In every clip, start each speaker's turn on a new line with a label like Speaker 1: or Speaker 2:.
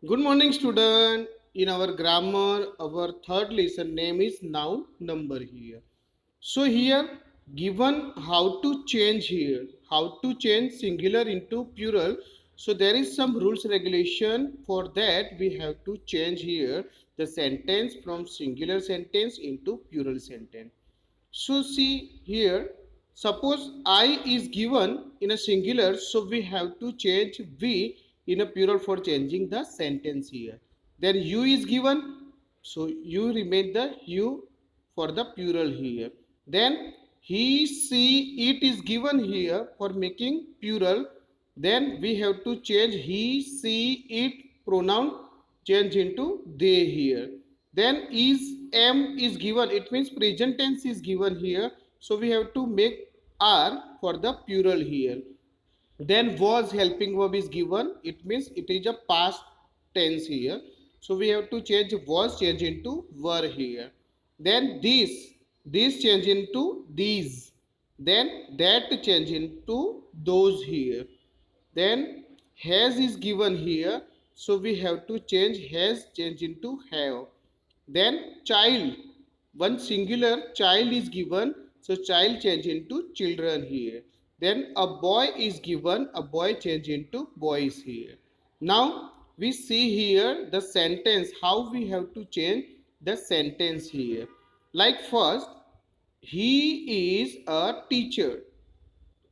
Speaker 1: Good morning, student. In our grammar, our third lesson name is noun number here. So here given how to change here, how to change singular into plural. So there is some rules regulation for that we have to change here the sentence from singular sentence into plural sentence. So see here, suppose I is given in a singular, so we have to change we in a plural for changing the sentence here. Then you is given, so you remain the you for the plural here. Then he, she, it is given here for making plural. Then we have to change he, she, it pronoun change into they here. Then is am is given, it means present tense is given here, so we have to make are for the plural here. Then was helping verb is given, it means it is a past tense here, so we have to change was change into were here. Then this change into these. Then that change into those here. Then has is given here, so we have to change has change into have. Then child, one singular child is given, so child change into children here. Then a boy is given, a boy change into boys here. Now we see here the sentence how we have to change the sentence here. Like first, he is a teacher.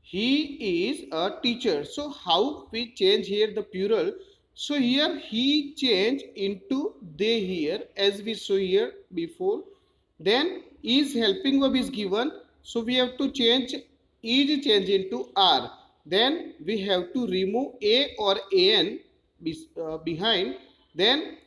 Speaker 1: He is a teacher. So how we change here the plural? So here he change into they here as we saw here before. Then is helping verb is given. So we have to change is change into are. Then we have to remove a or an behind. Then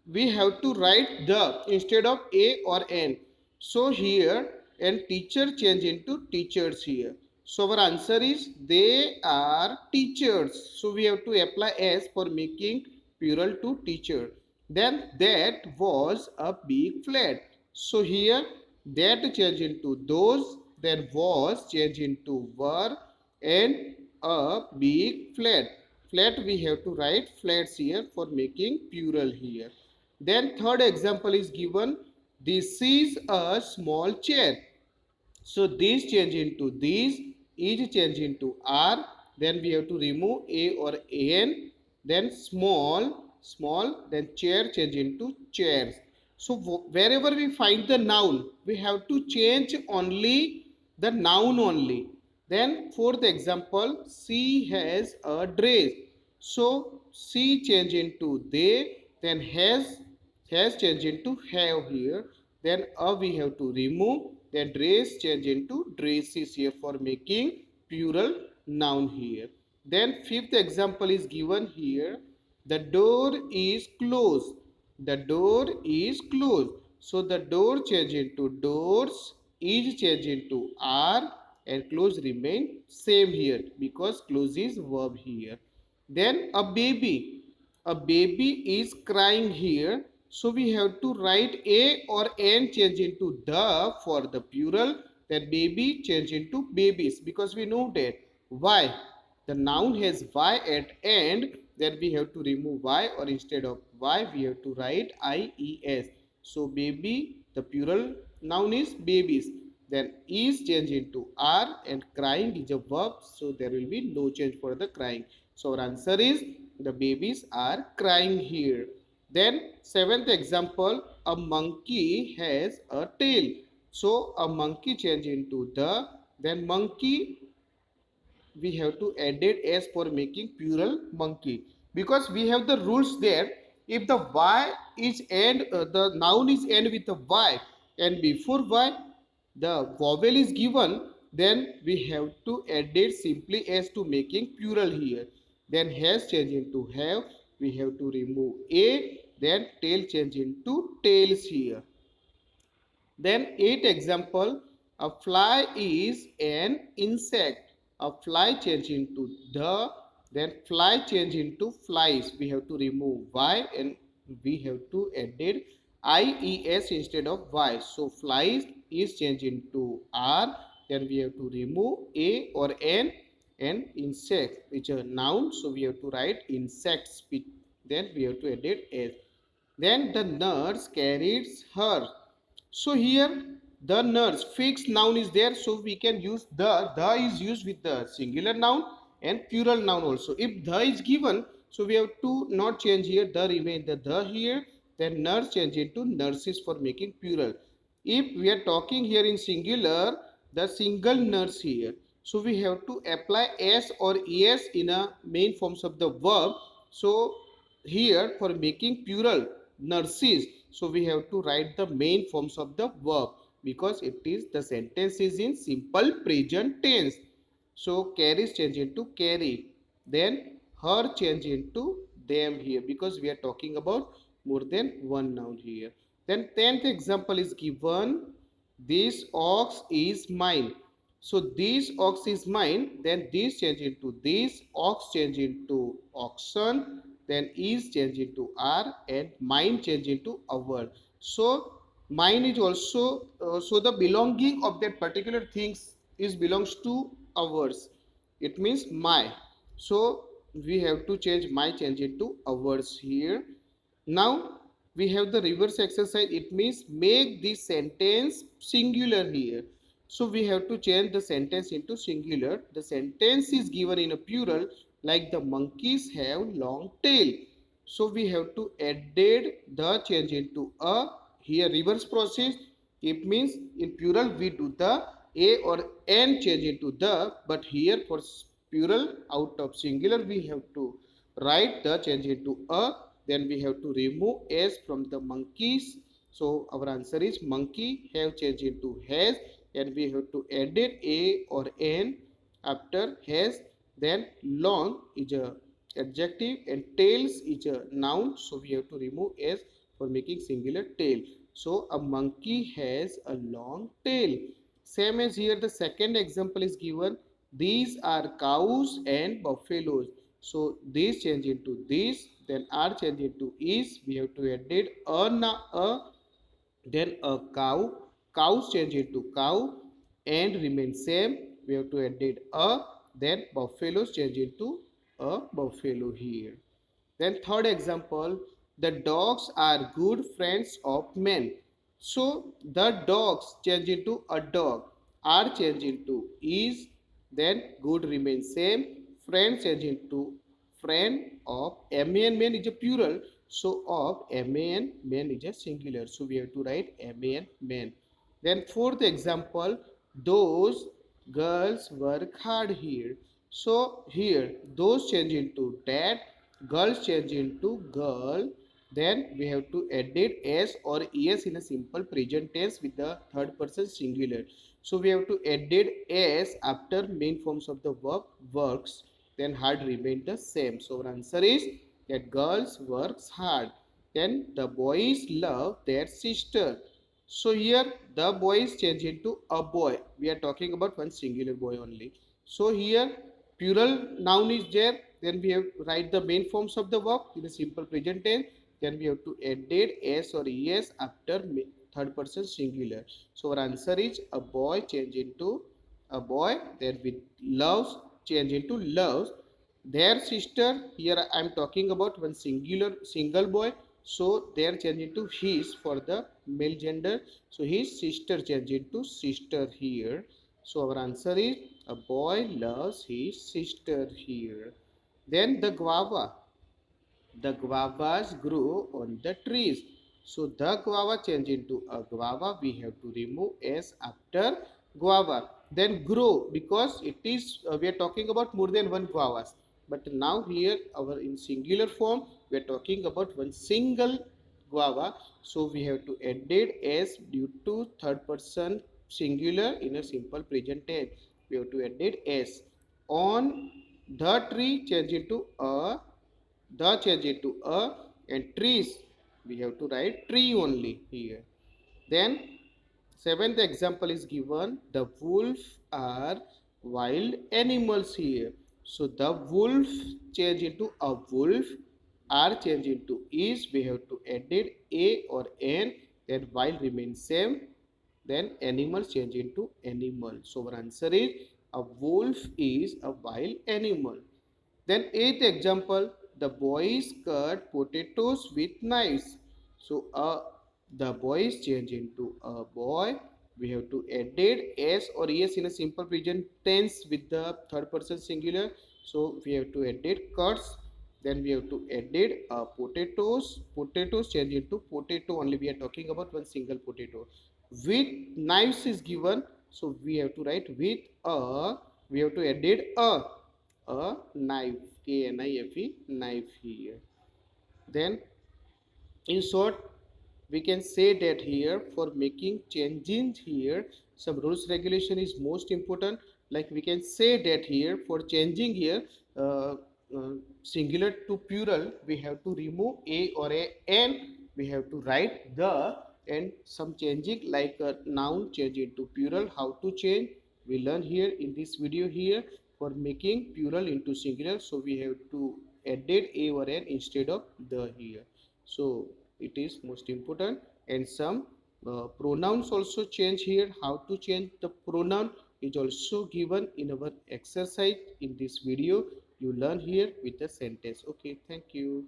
Speaker 1: we have to write the instead of a or n. So here and teacher change into teachers here. So our answer is they are teachers. So we have to apply s for making plural to teacher. Then that was a big flat. So here that change into those, then was change into were, and a big flat. Flat we have to write flats here for making plural here. Then third example is given. This is a small chair. So this change into these, is change into are. Then we have to remove a or an. Then small. Then chair change into chairs. So wherever we find the noun, we have to change only the noun only. Then fourth example, she has a dress. So she change into they. Then has changed into have here. Then a we have to remove. Then dress change into dresses here for making plural noun here. Then fifth example is given here. The door is closed. The door is closed. So the door change into doors, is change into are, and close remain same here because close is verb here. Then a baby is crying here, so we have to write a or an change into the for the plural. Then baby change into babies because we know that why the noun has y at end. Then we have to remove y, or instead of y we have to write ies. So baby, the plural noun is babies. Then is change into are, and crying is a verb, so there will be no change for the crying. So our answer is the babies are crying here. Then seventh example, a monkey has a tail. So a monkey change into the, then monkey we have to add it as for making plural monkey, because we have the rules there. If the y is end, the noun is end with a y, and before y the vowel is given, then we have to add it simply as to making plural here. Then has change into have, we have to remove a. Then tail change into tails here. Then eighth example, a fly is an insect. A fly change into the, then fly change into flies. We have to remove y, and we have to add ies instead of y. So flies is change into r. Then we have to remove a or n, and insect which is a noun. So we have to write insects then we have to edit s. Then the nurse carries her. So here the nurse fixed noun is there, so we can use the. The is used with the singular noun and plural noun also. If the is given, so we have to not change here. The remain the here. Then nurse change into nurses for making plural. If we are talking here in singular, the single nurse here. So we have to apply s or es in a main forms of the verb. So here for making plural nurses, so we have to write the main forms of the verb because it is the sentence is in simple present tense. So carries change into carry, then her change into them here because we are talking about more than one noun here. Then 10th example is given, this ox is mine. So this ox is mine, then this change into this, ox change into oxen, then is change into are, and mine change into our. So mine is also, so the belonging of that particular things is belongs to ours. It means my. So we have to change my change into ours here. Now we have the reverse exercise. It means make this sentence singular here. So we have to change the sentence into singular. The sentence is given in a plural, like the monkeys have long tail. So we have to edit the change into a. Here reverse process. It means in plural we do the a or n change into the, but here for plural out of singular we have to write the change into a. Then we have to remove s from the monkeys. So our answer is monkey have changed into has, and we have to edit a or n after has. Then long is a adjective and tails is a noun, so we have to remove s for making singular tail. So a monkey has a long tail. Same as here, the second example is given, these are cows and buffaloes. So these change into this, then are change into is. We have to edit a, then a cow. Cows change into cow and remain same. We have to edit a, then buffaloes change into a buffalo here. Then third example, the dogs are good friends of men. So the dogs change into a dog, are change into is, then good remains same, friend change into friend of, man man is a plural, so of man man is a singular. So we have to write man man. Then fourth example, those girls work hard here. So here those change into that, girls change into girl. Then we have to edit s or es in a simple present tense with the third person singular. So we have to edit s after main forms of the verb works. Then hard remain the same. So our answer is that girls works hard. Then the boys love their sister. So here the boys change into a boy. We are talking about one singular boy only. So here plural noun is there. Then we have to write the main forms of the verb in a simple present tense. Then we have to edit s or es after third person singular. So our answer is a boy change into a boy. Then with loves change into loves. Their sister, here I am talking about one single boy, so their change into his for the male gender. So his sister change into sister here. So our answer is a boy loves his sister here. Then the guava. The guavas grow on the trees. So the guava change into a guava. We have to remove s after guava. Then grow, because it is we are talking about more than one guavas. But now here our in singular form we are talking about one single guava. So we have to edit s due to third person singular in a simple present tense. We have to edit s. On the tree change into a, the change into a, and trees we have to write tree only here. Then seventh example is given, the wolf are wild animals here. So the wolf change into a wolf, are change into is. We have to edit a or n, then wild remains same, then animal change into animal. So our answer is a wolf is a wild animal. Then eighth example, the boys cut potatoes with knives. So the boys change into a boy. We have to edit s or es in a simple present tense with the third person singular. So we have to edit cuts. Then we have to edit potatoes change into potato only. We are talking about one single potato. With knives is given, so we have to write with a, we have to edit a knife, knife, knife here. Then in short, we can say that here for making changes here, some rules regulation is most important. Like we can say that here for changing here uh, uh, singular to plural, we have to remove a or a n, we have to write the, and some changing like a noun change into plural, how to change we learn here in this video here. For making plural into singular, so we have to edit a or n instead of the here. So it is most important. And some pronouns also change here. How to change the pronoun is also given in our exercise in this video. You learn here with the sentence. Okay, thank you.